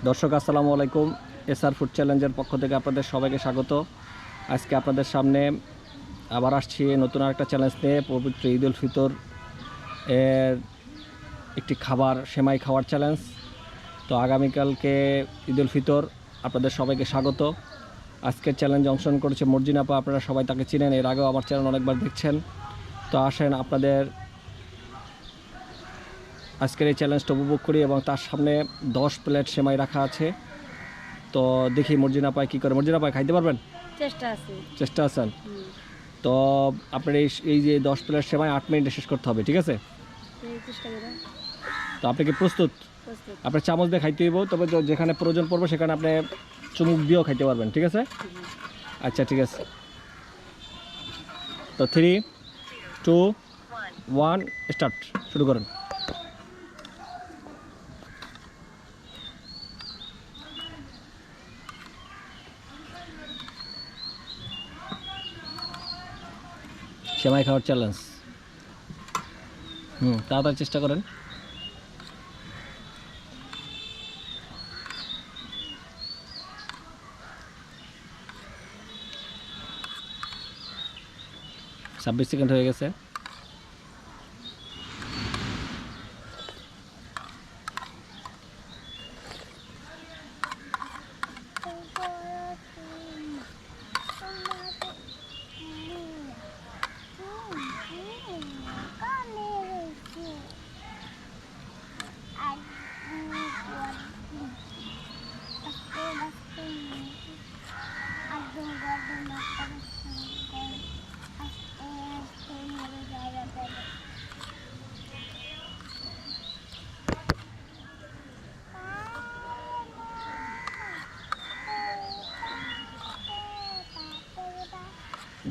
দর্শক আসসালামু আলাইকুম। এসআর ফুড চ্যালেঞ্জের পক্ষ থেকে আপনাদের সবাইকে স্বাগত। আজকে আপনাদের সামনে আবার আসছি নতুন আরেকটা চ্যালেঞ্জ নিয়ে, পবিত্র ঈদ উল ফিতর এর একটি খাবার সেমাই খাওয়ার চ্যালেঞ্জ। তো আগামীকালকে ঈদ উল ফিতর, আপনাদের সবাইকে স্বাগত। আজকের চ্যালেঞ্জে অংশগ্রহণ করেছে মর্জিনা আপা, আপনারা সবাই তাকে চিনেন, এর আগেও আমার চ্যানেল অনেকবার দেখছেন। তো আসেন আপনাদের আজকের এই চ্যালেঞ্জটা উপভোগ করি। এবং তার সামনে 10 প্লেট সেমাই রাখা আছে। তো দেখি মর্জিনা পায় কী করে। মর্জিনা পায় খাইতে পারবেন? চেষ্টা আছেন। তো আপনার এই যে 10 প্লেট সেমাই 8 মিনিটে শেষ করতে হবে, ঠিক আছে? তো আপনি কি প্রস্তুত? আপনার চামচ দিয়ে খাইতে হইব, তবে যেখানে প্রয়োজন পড়বে সেখানে আপনি চুমুক দিয়েও খাইতে পারবেন, ঠিক আছে? আচ্ছা, ঠিক আছে। তো 3, 2, 1 স্টার্ট, শুরু করেন। সেমাই খাওয়ার চ্যালেঞ্জ। তাড়াতাড়ি চেষ্টা করেন। ছাব্বিশ সেকেন্ড হয়ে গেছে।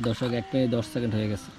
দর্শক 1 মিনিট 10 সেকেন্ড হয়ে গেছে।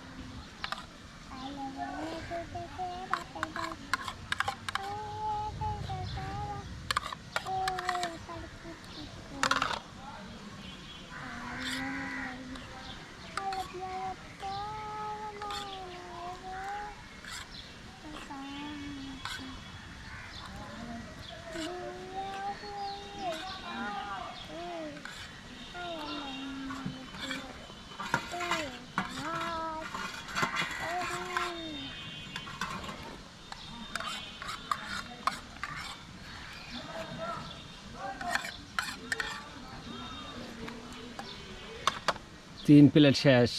তিন প্লেট শেষ।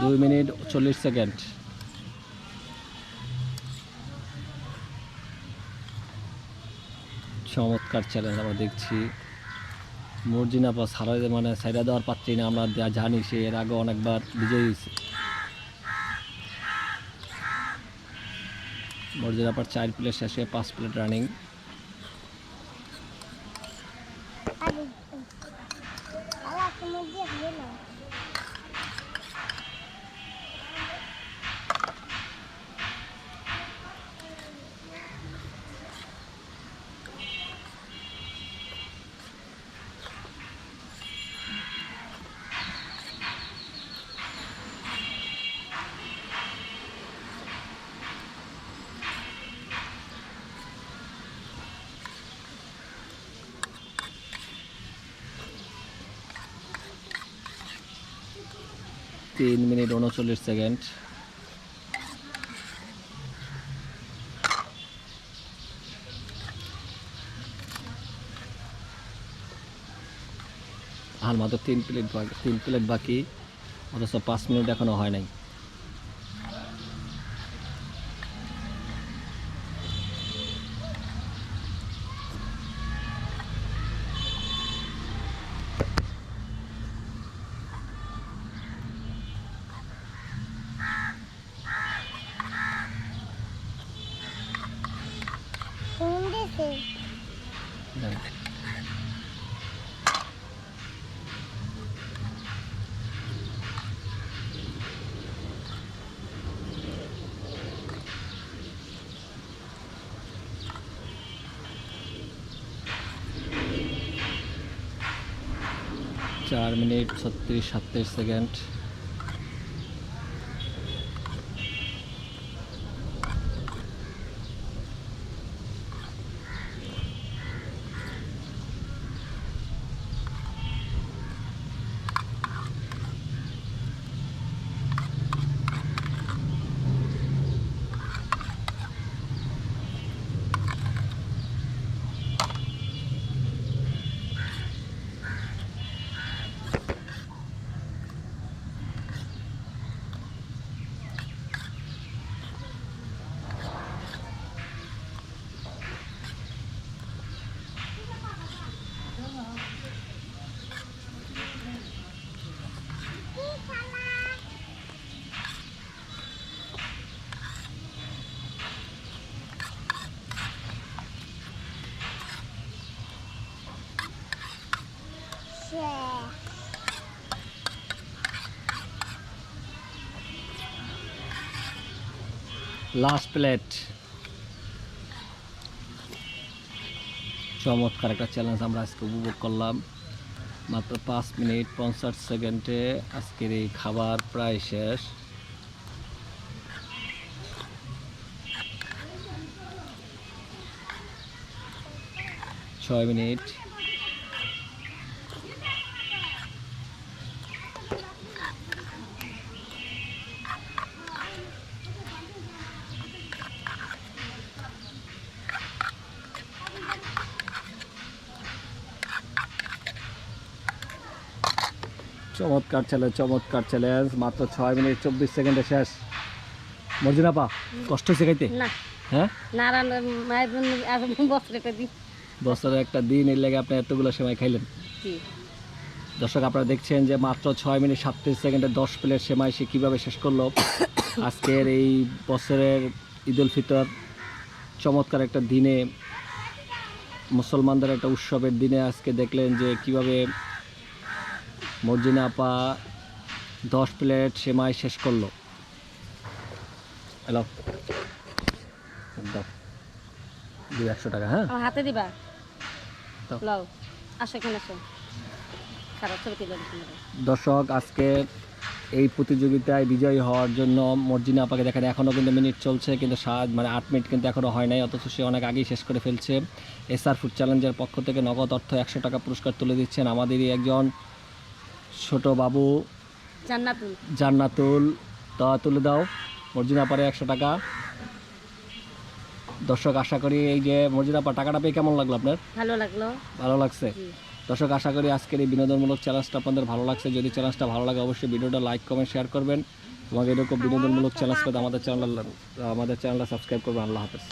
দুই মিনিট 40 সেকেন্ড। চমৎকার চ্যালেঞ্জ আমরা দেখছি। মর্জিনা আপা সাইডা দেওয়ার পাচ্ছি না, আমরা জানি সে এর আগে অনেকবার বিজয়ী হয়েছে। মর্জিনা আপার 4 প্লেট শেষে 5 প্লেট রানিং। তিন মিনিট 39 সেকেন্ড। আর মাত্র 3 প্লেট বাকি, অথচ 5 মিনিট এখনো হয় নাই। 4 মিনিট 36-37 সেকেন্ড। Last plate. চমৎকার একটা চ্যালেঞ্জ আমরা আজকে উপভোগ করলাম। মাত্র 5 মিনিট 50 সেকেন্ডে আজকের এই খাবার প্রায় শেষ। ছয় মিনিট। চমৎকার চ্যালেঞ্জ মাত্র 6 মিনিট 24 সেকেন্ডে শেষ। মর্জিনা আপা, কষ্ট হয়েছে খাইতে? হ্যাঁ, বছরে একটা দিন এর লেগে আপনি এতগুলো সেমাই খাইলেন। দর্শক, আপনারা দেখছেন যে মাত্র 6 মিনিট 37 সেকেন্ডে 10 প্লেট সেমাই সে কীভাবে শেষ করলো। আজকের এই বছরের ঈদ উল ফিতর চমৎকার একটা দিনে, মুসলমানদের একটা উৎসবের দিনে আজকে দেখলেন যে কিভাবে মর্জিনা আপা 10 প্লেট সেমাই শেষ করলো। হ্যালো, দাও 100 টাকা। হ্যাঁ, হাতে দিবা। দর্শক, আজকে এই প্রতিযোগিতায় বিজয়ী হওয়ার জন্য মর্জিনা আপাকে দেখেন এখনও কিন্তু মিনিট চলছে, কিন্তু 8 মিনিট কিন্তু এখনও হয় নাই, অথচ সে অনেক আগেই শেষ করে ফেলছে। এসআর ফুড চ্যালেঞ্জের পক্ষ থেকে নগদ অর্থ 100 টাকা পুরস্কার তুলে দিচ্ছেন আমাদেরই একজন ছোট বাবু জান্নাতুল। তা তুলে দাও মর্জিনা আপারে 100 টাকা। দর্শক, আশা করি এই যে মর্জিনা আপা টাকাটা পেয়ে কেমন লাগলো আপনার? ভালো লাগছে। দর্শক, আশা করি আজকের এই বিনোদনমূলক চ্যালেঞ্জটা আপনাদের ভালো লাগছে। যদি চ্যালেঞ্জটা ভালো লাগে অবশ্যই ভিডিওটা লাইক কমেন্ট শেয়ার করবেন। তোমাকে এরকম বিনোদনমূলক চ্যালেঞ্জ পেতে আমাদের চ্যানেলটা সাবস্ক্রাইব করবেন। আল্লাহ হাফেজ।